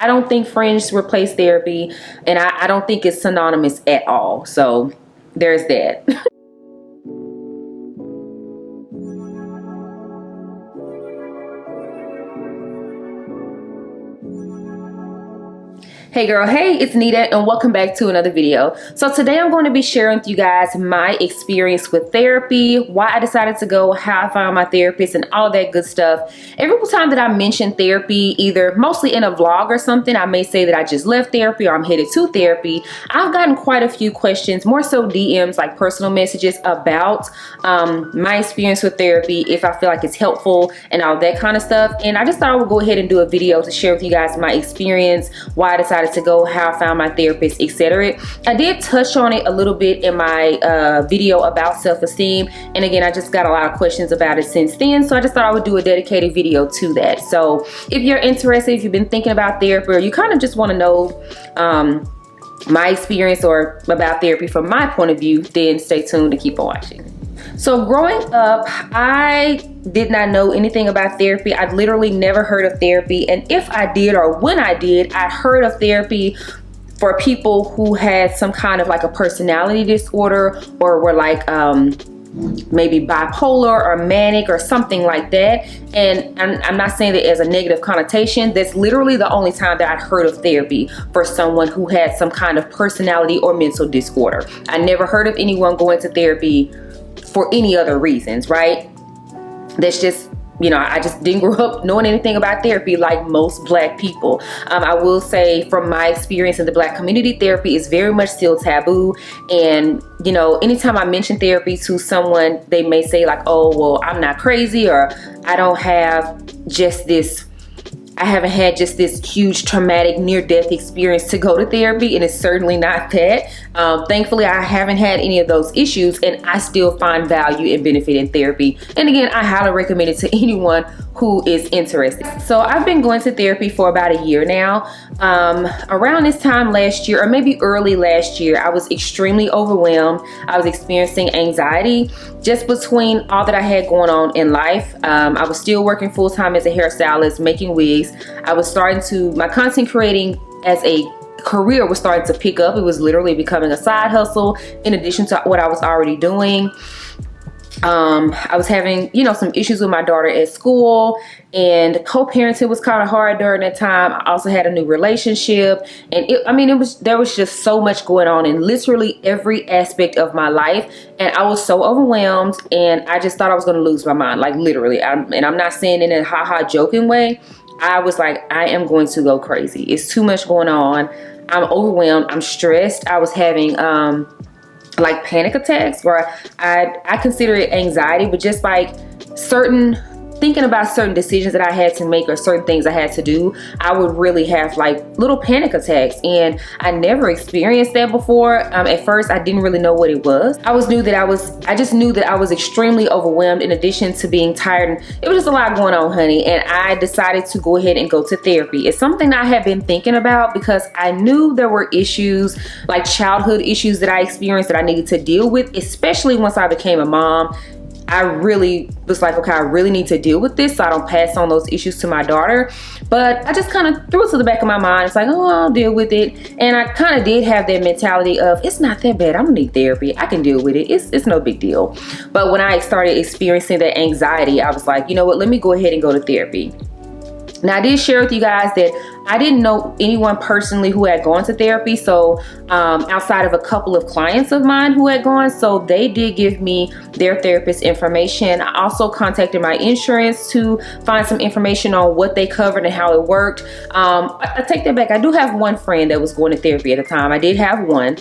I don't think friends replace therapy, and I don't think it's synonymous at all. So there's that. Hey girl, hey, it's Nita and welcome back to another video. So today I'm going to be sharing with you guys my experience with therapy, why I decided to go, how I found my therapist, and all that good stuff. Every time that I mention therapy, either mostly in a vlog or something, I may say that I just left therapy or I'm headed to therapy. I've gotten quite a few questions, more so DMs, like personal messages about my experience with therapy, if I feel like it's helpful and all that kind of stuff. And I just thought I would go ahead and do a video to share with you guys my experience, why I decided to go, how I found my therapist, etc. I did touch on it a little bit in my video about self-esteem, and again, I just got a lot of questions about it since then, so I just thought I would do a dedicated video to that. So if you're interested, if you've been thinking about therapy, or you kind of just want to know my experience or about therapy from my point of view, then stay tuned to keep on watching. So growing up, I did not know anything about therapy. I'd literally never heard of therapy. And if I did, or when I did, I'd heard of therapy for people who had some kind of like a personality disorder, or were like maybe bipolar or manic or something like that. And I'm not saying that as a negative connotation. That's literally the only time that I'd heard of therapy for someone who had some kind of personality or mental disorder. I never heard of anyone going to therapy for any other reasons, right? That's just, you know, I just didn't grow up knowing anything about therapy like most Black people. I will say from my experience in the Black community, therapy is very much still taboo. And, you know, anytime I mention therapy to someone, they may say like, oh, well, I'm not crazy, or I don't have just this, I haven't had just this huge traumatic near-death experience to go to therapy, and it's certainly not that. Thankfully, I haven't had any of those issues, and I still find value and benefit in therapy. And again, I highly recommend it to anyone who is interested. So I've been going to therapy for about a year now. Around this time last year, or maybe early last year, I was extremely overwhelmed. I was experiencing anxiety just between all that I had going on in life. I was still working full-time as a hairstylist, making wigs. I was starting to, my content creating as a career was starting to pick up. It was literally becoming a side hustle in addition to what I was already doing. I was having, you know, some issues with my daughter at school, and co-parenting was kind of hard during that time. I also had a new relationship, and there was just so much going on in literally every aspect of my life, and I was so overwhelmed, and I just thought I was going to lose my mind, like literally. And I'm not saying it in a ha-ha joking way. I was like, I am going to go crazy. It's too much going on. I'm overwhelmed. I'm stressed. I was having like panic attacks, where I consider it anxiety, but just like thinking about certain decisions that I had to make or certain things I had to do, I would really have like little panic attacks, and I never experienced that before. At first, I didn't really know what it was. I just knew that I was extremely overwhelmed in addition to being tired, and it was just a lot going on, honey. And I decided to go ahead and go to therapy. It's something I had been thinking about because I knew there were issues, like childhood issues that I experienced that I needed to deal with, especially once I became a mom. I really was like, okay, I really need to deal with this so I don't pass on those issues to my daughter. But I just kind of threw it to the back of my mind. It's like, oh, I'll deal with it. And I kind of did have that mentality of, it's not that bad. I don't need therapy. I can deal with it. It's no big deal. But when I started experiencing that anxiety, I was like, you know what, let me go ahead and go to therapy. Now, I did share with you guys that I didn't know anyone personally who had gone to therapy. So outside of a couple of clients of mine who had gone, so they did give me their therapist information. I also contacted my insurance to find some information on what they covered and how it worked. I take that back. I do have one friend that was going to therapy at the time. I did have one.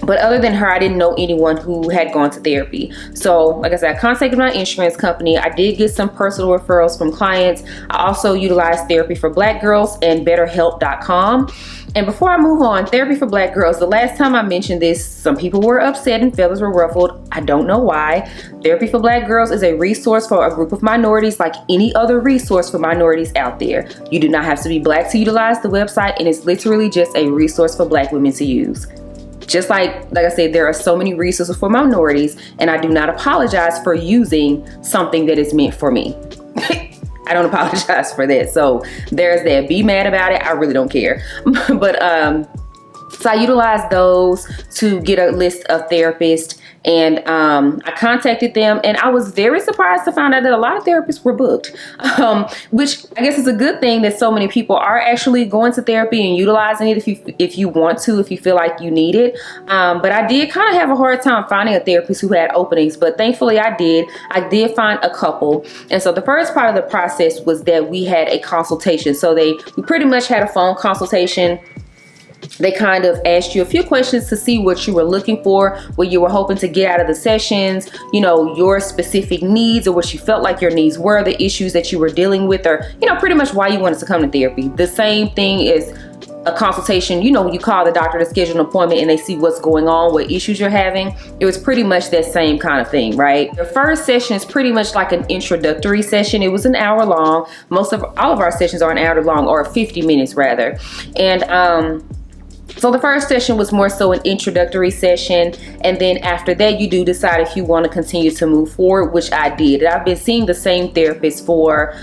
But other than her, I didn't know anyone who had gone to therapy. So like I said, I contacted my insurance company. I did get some personal referrals from clients. I also utilized Therapy for Black Girls and BetterHelp.com. And before I move on, Therapy for Black Girls, the last time I mentioned this, some people were upset and feathers were ruffled. I don't know why. Therapy for Black Girls is a resource for a group of minorities like any other resource for minorities out there. You do not have to be Black to utilize the website, and it's literally just a resource for Black women to use. Just like I said, there are so many resources for minorities, and I do not apologize for using something that is meant for me. I don't apologize for that. So there's that. Be mad about it. I really don't care. But so I utilized those to get a list of therapists, and I contacted them, and I was very surprised to find out that a lot of therapists were booked, which I guess is a good thing that so many people are actually going to therapy and utilizing it if you want to, if you feel like you need it. But I did kind of have a hard time finding a therapist who had openings, but thankfully I did find a couple. And so the first part of the process was that we had a consultation. So we pretty much had a phone consultation. They kind of asked you a few questions to see what you were looking for, what you were hoping to get out of the sessions, you know, your specific needs or what you felt like your needs were, the issues that you were dealing with, or, you know, pretty much why you wanted to come to therapy. The same thing is a consultation, you know, when you call the doctor to schedule an appointment and they see what's going on, what issues you're having. It was pretty much that same kind of thing, right? The first session is pretty much like an introductory session. It was an hour long. All of our sessions are an hour long, or 50 minutes rather. And, so the first session was more so an introductory session, and then after that you do decide if you want to continue to move forward, which I did. I've been seeing the same therapist for,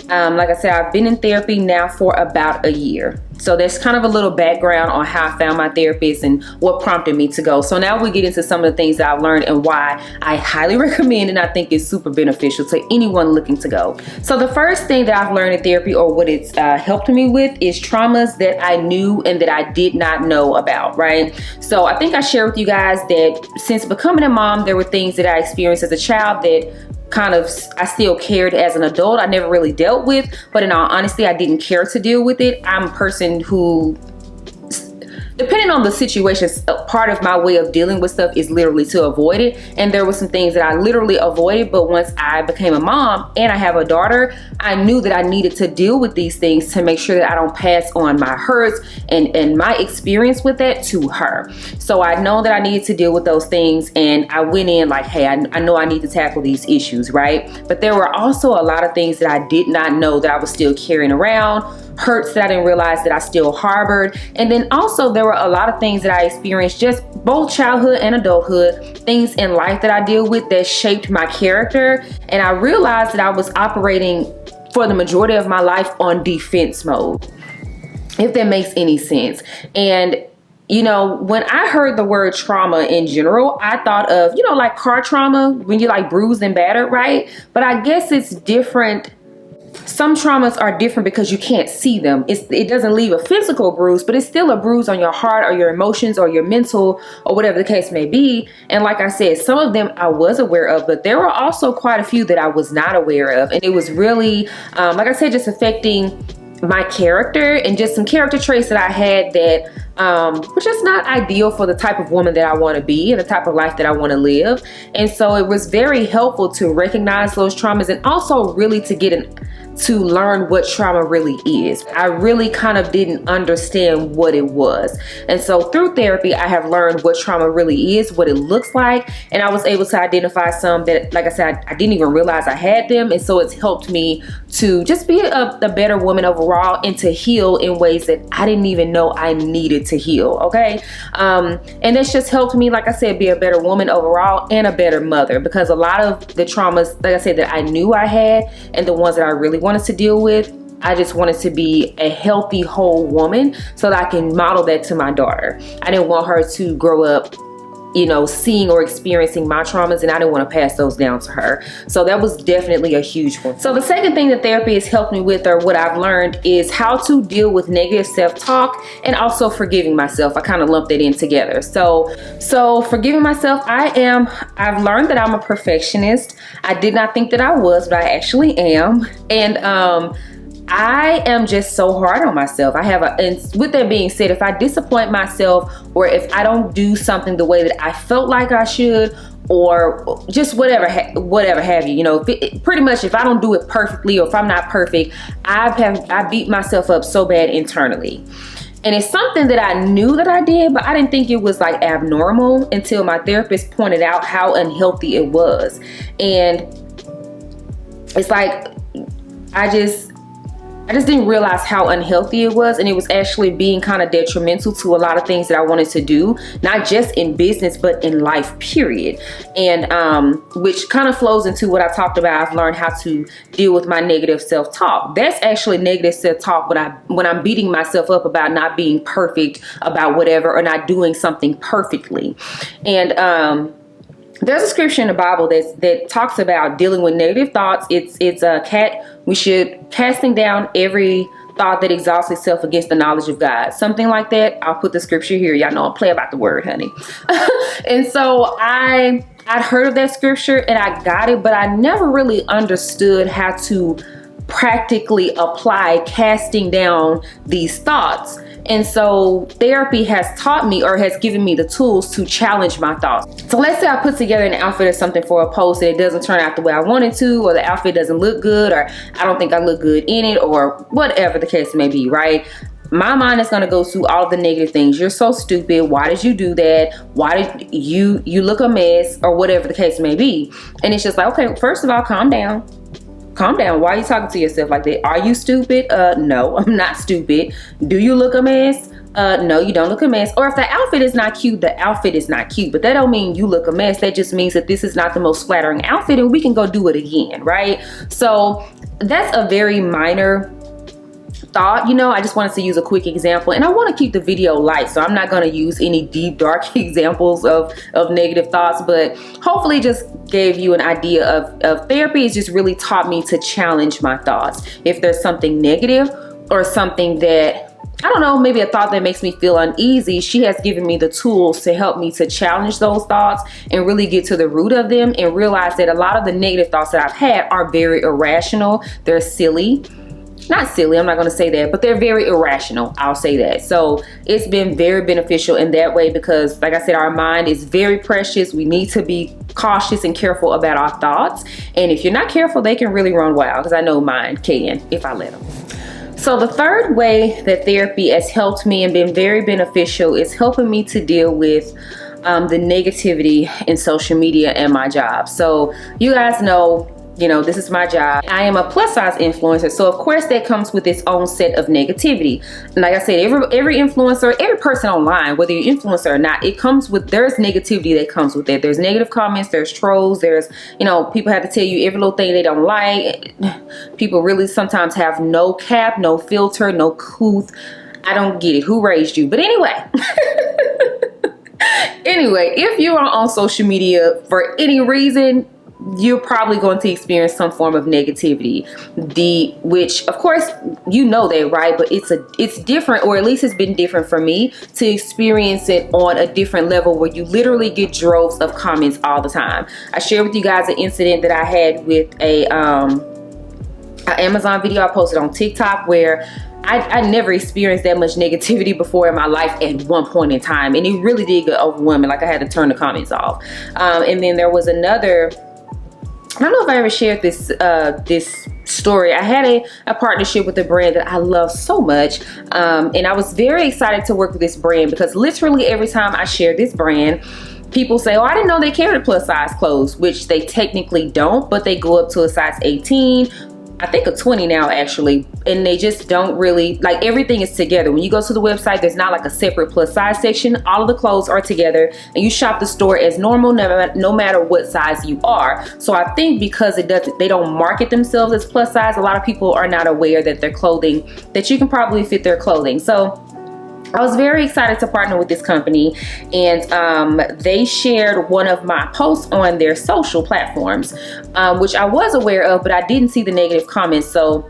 like I said, I've been in therapy now for about a year. So there's kind of a little background on how I found my therapist and what prompted me to go. So now we get into some of the things that I've learned and why I highly recommend and I think it's super beneficial to anyone looking to go. So the first thing that I've learned in therapy, or what it's helped me with, is traumas that I knew and that I did not know about, right? So I think I shared with you guys that since becoming a mom, there were things that I experienced as a child that I still cared as an adult. I never really dealt with, but in all honesty, I didn't care to deal with it. I'm a person who, depending on the situation, part of my way of dealing with stuff is literally to avoid it. And there were some things that I literally avoided, but once I became a mom and I have a daughter, I knew that I needed to deal with these things to make sure that I don't pass on my hurts and my experience with that to her. So I know that I needed to deal with those things, and I went in like, hey, I know I need to tackle these issues, right? But there were also a lot of things that I did not know that I was still carrying around, hurts that I didn't realize that I still harbored. And then also there were a lot of things that I experienced, just both childhood and adulthood, things in life that I deal with that shaped my character. And I realized that I was operating for the majority of my life on defense mode, if that makes any sense. And you know, when I heard the word trauma in general, I thought of, you know, like car trauma, when you're like bruised and battered, right? But I guess it's different. Some traumas are different because you can't see them. It doesn't leave a physical bruise, but it's still a bruise on your heart or your emotions or your mental or whatever the case may be. And like I said, some of them I was aware of, but there were also quite a few that I was not aware of. And it was really, like I said, just affecting my character and just some character traits that I had that were just not ideal for the type of woman that I want to be and the type of life that I want to live. And so it was very helpful to recognize those traumas and also really to learn what trauma really is. I really kind of didn't understand what it was. And so through therapy, I have learned what trauma really is, what it looks like. And I was able to identify some that, like I said, I didn't even realize I had them. And so it's helped me to just be a better woman overall and to heal in ways that I didn't even know I needed to heal. Okay. And it's just helped me, like I said, be a better woman overall and a better mother, because a lot of the traumas, like I said, that I knew I had and the ones that I really wanted to deal with, I just wanted to be a healthy, whole woman so that I can model that to my daughter. I didn't want her to grow up, you know, seeing or experiencing my traumas, and I didn't want to pass those down to her. So that was definitely a huge one. So the second thing that therapy has helped me with, or what I've learned, is how to deal with negative self-talk and also forgiving myself. I kind of lumped that in together. So forgiving myself, I've learned that I'm a perfectionist. I did not think that I was, but I actually am. And I am just so hard on myself. And with that being said, if I disappoint myself, or if I don't do something the way that I felt like I should, or just whatever have you, you know, pretty much if I don't do it perfectly, or if I'm not perfect, I beat myself up so bad internally. And it's something that I knew that I did, but I didn't think it was like abnormal until my therapist pointed out how unhealthy it was. And it's like, I just didn't realize how unhealthy it was, and it was actually being kind of detrimental to a lot of things that I wanted to do, not just in business but in life, period. And which kind of flows into what I talked about. I've learned how to deal with my negative self-talk. That's actually negative self-talk when I'm beating myself up about not being perfect about whatever, or not doing something perfectly. And there's a scripture in the Bible that talks about dealing with negative thoughts. We should casting down every thought that exalts itself against the knowledge of God. Something like that. I'll put the scripture here. Y'all know I play about the word, honey. And so I'd heard of that scripture and I got it, but I never really understood how to practically apply casting down these thoughts. And so therapy has taught me, or has given me the tools to challenge my thoughts. So let's say I put together an outfit or something for a post and it doesn't turn out the way I wanted to, or the outfit doesn't look good, or I don't think I look good in it, or whatever the case may be, right? My mind is going to go through all of the negative things. You're so stupid. Why did you do that? Why did you look a mess, or whatever the case may be. And it's just like, okay, first of all, calm down. Calm down. Why are you talking to yourself like that? Are you stupid? No, I'm not stupid. Do you look a mess? No, you don't look a mess. Or if the outfit is not cute, the outfit is not cute. But that don't mean you look a mess. That just means that this is not the most flattering outfit and we can go do it again, right? So that's a very minor thought. I just wanted to use a quick example, and I want to keep the video light, so I'm not going to use any deep, dark examples of negative thoughts, but hopefully just gave you an idea of therapy. Has just really taught me to challenge my thoughts. If there's something negative or something that, I don't know, maybe a thought that makes me feel uneasy, she has given me the tools to help me to challenge those thoughts and really get to the root of them, and realize that a lot of the negative thoughts that I've had are very irrational. They're silly. Not silly, I'm not going to say that, but they're very irrational. I'll say that. So it's been very beneficial in that way, because like I said, our mind is very precious. We need to be cautious and careful about our thoughts. And if you're not careful, they can really run wild, because I know mine can if I let them. So the third way that therapy has helped me and been very beneficial is helping me to deal with the negativity in social media and my job. So you guys know, this is my job. I am a plus size influencer. So of course that comes with its own set of negativity. And like I said, every influencer, every person online, whether you're influencer or not, there's negativity that comes with it. There's negative comments, there's trolls, there's, people have to tell you every little thing they don't like. People really sometimes have no cap, no filter, no couth. I don't get it. Who raised you? But anyway. If you are on social media for any reason, you're probably going to experience some form of negativity, which of course that, right? But it's different, or at least it's been different for me to experience it on a different level, where you literally get droves of comments all the time. I shared with you guys an incident that I had with an Amazon video I posted on TikTok, where I never experienced that much negativity before in my life at one point in time, and it really did get overwhelming. Like I had to turn the comments off. And then there was another, I don't know if I ever shared this story. I had a partnership with a brand that I love so much. And I was very excited to work with this brand, because literally every time I share this brand, people say, oh, I didn't know they carried plus size clothes, which they technically don't, but they go up to a size 18. I think a 20 now actually, and they just don't really, like, everything is together. When you go to the website, there's not like a separate plus size section. All of the clothes are together, and you shop the store as normal, no matter what size you are. So I think because they don't market themselves as plus size, a lot of people are not aware that their clothing, that you can probably fit their clothing. So I was very excited to partner with this company, and they shared one of my posts on their social platforms, which I was aware of, but I didn't see the negative comments. So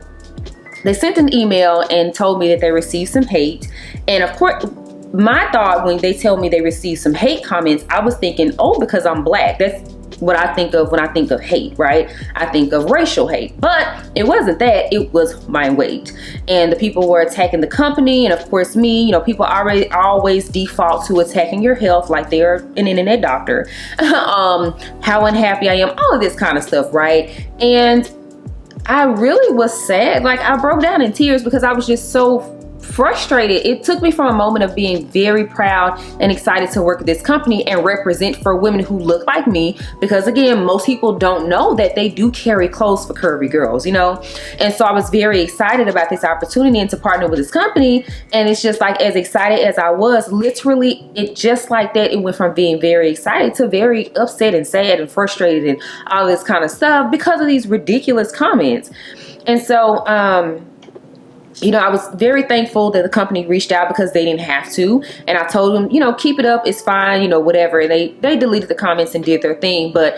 they sent an email and told me that they received some hate. And of course, my thought when they tell me they received some hate comments, I was thinking, oh, because I'm black. That's what I think of when I think of hate, right? I think of racial hate, but it wasn't that. It was my weight, and the people were attacking the company, and of course me. People always default to attacking your health like they're an internet doctor. How unhappy I am, all of this kind of stuff, right? And I really was sad. Like, I broke down in tears because I was just so frustrated. It took me from a moment of being very proud and excited to work at this company and represent for women who look like me, because again, most people don't know that they do carry clothes for curvy girls, you know? And so I was very excited about this opportunity and to partner with this company. And it's just like, as excited as I was, literally it just like that, it went from being very excited to very upset and sad and frustrated and all this kind of stuff because of these ridiculous comments. And so, you know, I was very thankful that the company reached out because they didn't have to. And I told them, you know, keep it up, it's fine, you know, whatever. And they deleted the comments and did their thing. But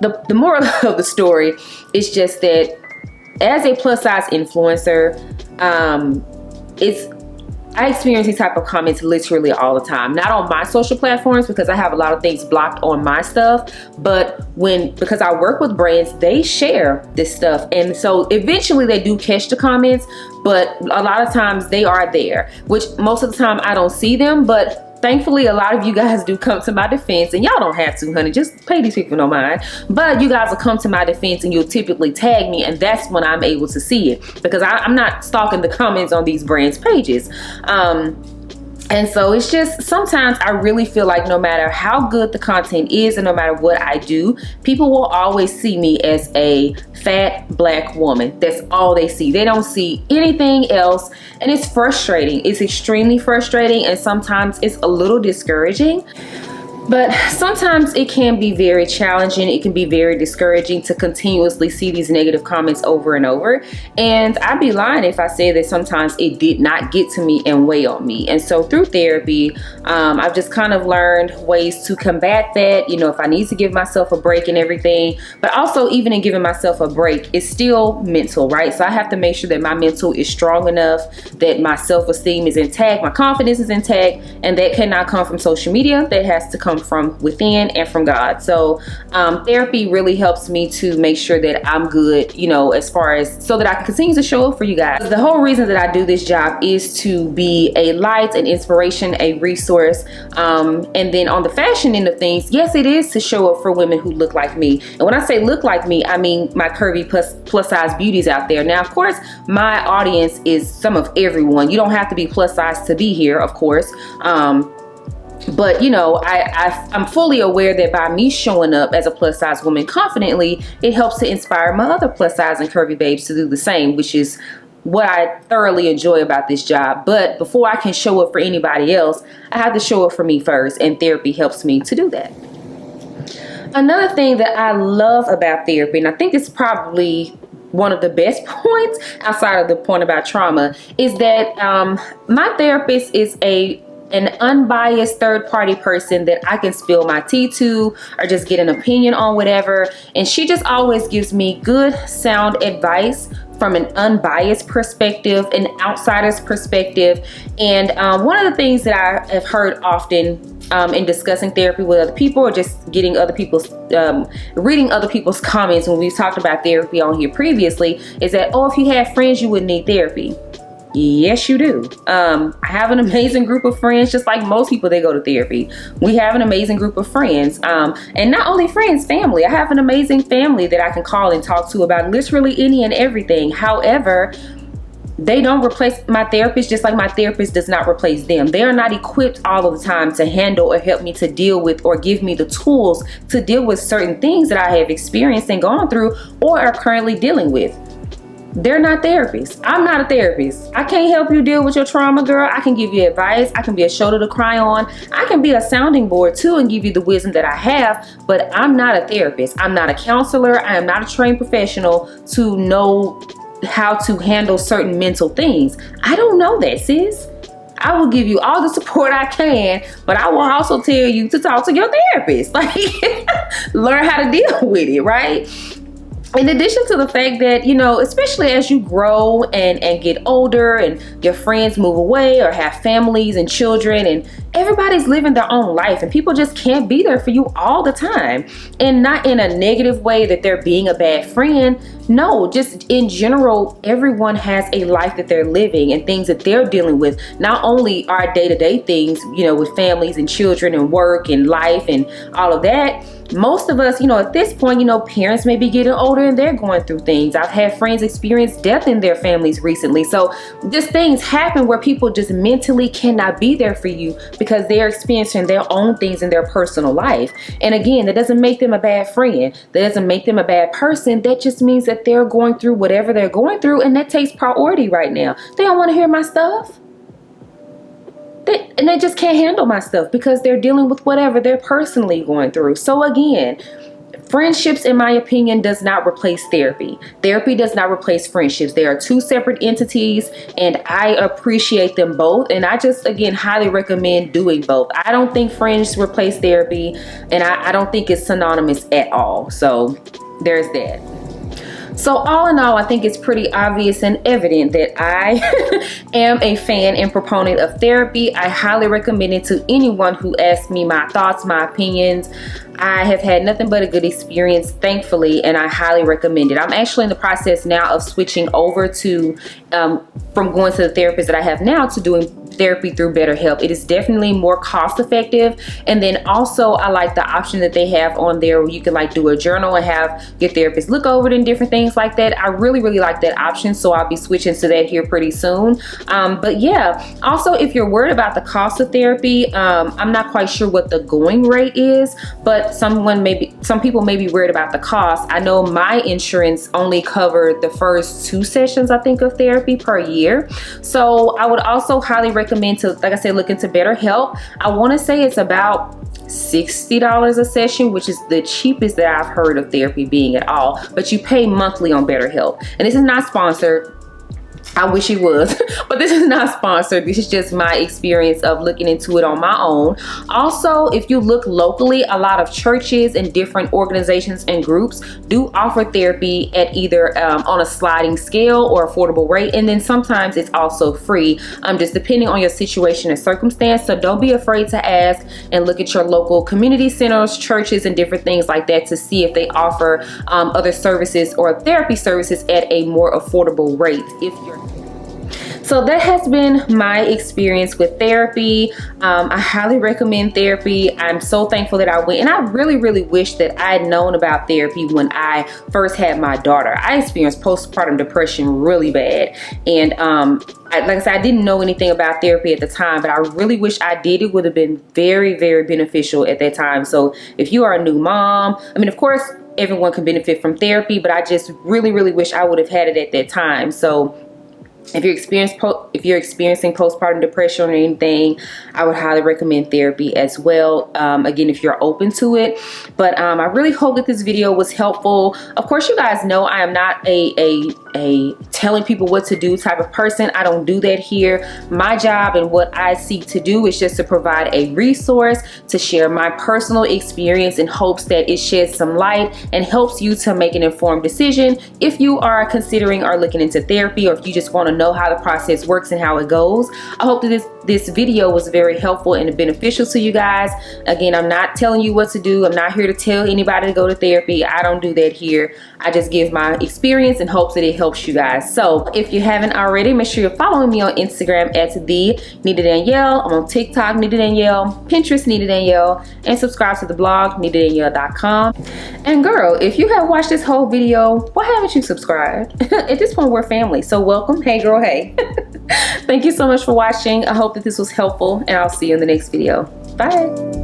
the moral of the story is just that as a plus size influencer, I experience these type of comments literally all the time. Not on my social platforms because I have a lot of things blocked on my stuff, but because I work with brands, they share this stuff. And so eventually they do catch the comments, but a lot of times they are there, which most of the time I don't see them, but thankfully, a lot of you guys do come to my defense, and y'all don't have to, honey. Just pay these people no mind. But you guys will come to my defense, and you'll typically tag me, and that's when I'm able to see it, because I'm not stalking the comments on these brands' pages. And so it's just, sometimes I really feel like no matter how good the content is and no matter what I do, people will always see me as a fat black woman. That's all they see. They don't see anything else. And it's frustrating. It's extremely frustrating. And sometimes it's a little discouraging. But sometimes it can be very challenging. It can be very discouraging to continuously see these negative comments over and over. And I'd be lying if I say that sometimes it did not get to me and weigh on me. And so through therapy, I've just kind of learned ways to combat that. You know, if I need to give myself a break and everything, but also even in giving myself a break, it's still mental, right? So I have to make sure that my mental is strong enough, that my self-esteem is intact, my confidence is intact, and that cannot come from social media. That has to come from within and from God. So therapy really helps me to make sure that I'm good, you know, as far as so that I can continue to show up for you guys. The whole reason that I do this job is to be a light, an inspiration, a resource. And then on the fashion end of things, yes, it is to show up for women who look like me. And when I say look like me, I mean my curvy plus size beauties out there. Now, of course, my audience is some of everyone. You don't have to be plus size to be here, of course. But, you know, I'm fully aware that by me showing up as a plus size woman confidently, it helps to inspire my other plus size and curvy babes to do the same, which is what I thoroughly enjoy about this job. But before I can show up for anybody else, I have to show up for me first, and therapy helps me to do that. Another thing that I love about therapy, and I think it's probably one of the best points outside of the point about trauma, is that my therapist is an unbiased third-party person that I can spill my tea to or just get an opinion on whatever. And she just always gives me good, sound advice from an unbiased perspective, an outsider's perspective. And one of the things that I have heard often in discussing therapy with other people, or just getting other people's, reading other people's comments when we've talked about therapy on here previously, is that, oh, if you had friends, you wouldn't need therapy. Yes, you do. I have an amazing group of friends, just like most people that go to therapy. We have an amazing group of friends. And not only friends, family. I have an amazing family that I can call and talk to about literally any and everything. However, they don't replace my therapist, just like my therapist does not replace them. They are not equipped all of the time to handle or help me to deal with or give me the tools to deal with certain things that I have experienced and gone through or are currently dealing with. They're not therapists. I'm not a therapist. I can't help you deal with your trauma, girl. I can give you advice. I can be a shoulder to cry on. I can be a sounding board too and give you the wisdom that I have, but I'm not a therapist. I'm not a counselor. I am not a trained professional to know how to handle certain mental things. I don't know that, sis. I will give you all the support I can, but I will also tell you to talk to your therapist. Like, learn how to deal with it, right? In addition to the fact that, you know, especially as you grow and get older and your friends move away or have families and children, and everybody's living their own life and people just can't be there for you all the time. And not in a negative way that they're being a bad friend, No, just in general, everyone has a life that they're living and things that they're dealing with. Not only our day-to-day things, you know, with families and children and work and life and all of that. Most of us, you know, at this point, you know, parents may be getting older and they're going through things. I've had friends experience death in their families recently. So just things happen where people just mentally cannot be there for you because they're experiencing their own things in their personal life. And again, that doesn't make them a bad friend. That doesn't make them a bad person. That just means that they're going through whatever they're going through, and that takes priority right now. They don't want to hear my stuff. They just can't handle my stuff because they're dealing with whatever they're personally going through. So again, friendships, in my opinion, does not replace therapy. Therapy does not replace friendships. They are two separate entities, and I appreciate them both. And I just, again, highly recommend doing both. I don't think friends replace therapy, and I don't think it's synonymous at all. So there's that. So all in all, I think it's pretty obvious and evident that I am a fan and proponent of therapy. I highly recommend it to anyone who asks me my thoughts, my opinions. I have had nothing but a good experience, thankfully, and I highly recommend it. I'm actually in the process now of switching over to, from going to the therapist that I have now to doing therapy through BetterHelp. It is definitely more cost effective. And then also I like the option that they have on there where you can like do a journal and have your therapist look over it and different things like that. I really like that option. So I'll be switching to that here pretty soon. But yeah, also if you're worried about the cost of therapy, I'm not quite sure what the going rate is, but some people may be worried about the cost. I know my insurance only covered the first 2 sessions, I think, of therapy per year. So I would also highly recommend to, like I said, look into BetterHelp. I want to say it's about $60 a session, which is the cheapest that I've heard of therapy being at all, but you pay monthly on BetterHelp. And this is not sponsored. I wish it was, but this is not sponsored. This is just my experience of looking into it on my own. Also, if you look locally, a lot of churches and different organizations and groups do offer therapy at either on a sliding scale or affordable rate. And then sometimes it's also free, just depending on your situation and circumstance. So don't be afraid to ask and look at your local community centers, churches, and different things like that to see if they offer other services or therapy services at a more affordable rate. So that has been my experience with therapy. I highly recommend therapy. I'm so thankful that I went, and I really wish that I had known about therapy when I first had my daughter. I experienced postpartum depression really bad, and like I said, I didn't know anything about therapy at the time, but I really wish I did. It would have been very beneficial at that time. So if you are a new mom, I mean, of course, everyone can benefit from therapy, but I just really wish I would have had it at that time. So if you're experiencing postpartum depression or anything, I would highly recommend therapy as well. Again, if you're open to it. But I really hope that this video was helpful. Of course, you guys know I am not a telling people what to do type of person. I don't do that here. My job and what I seek to do is just to provide a resource to share my personal experience in hopes that it sheds some light and helps you to make an informed decision if you are considering or looking into therapy, or if you just want to know how the process works and how it goes. I hope that this video was very helpful and beneficial to you guys. Again, I'm not telling you what to do. I'm not here to tell anybody to go to therapy. I don't do that here. I just give my experience in hopes that it helps you guys. So if you haven't already, make sure you're following me on Instagram at the nitadanielle. I'm on TikTok, nitadanielle, Pinterest, nitadanielle, and subscribe to the blog, nitadanielle.com. And girl, if you have watched this whole video, why haven't you subscribed? At this point, we're family. So welcome. Hey girl, hey. Thank you so much for watching. I hope that this was helpful, and I'll see you in the next video. Bye.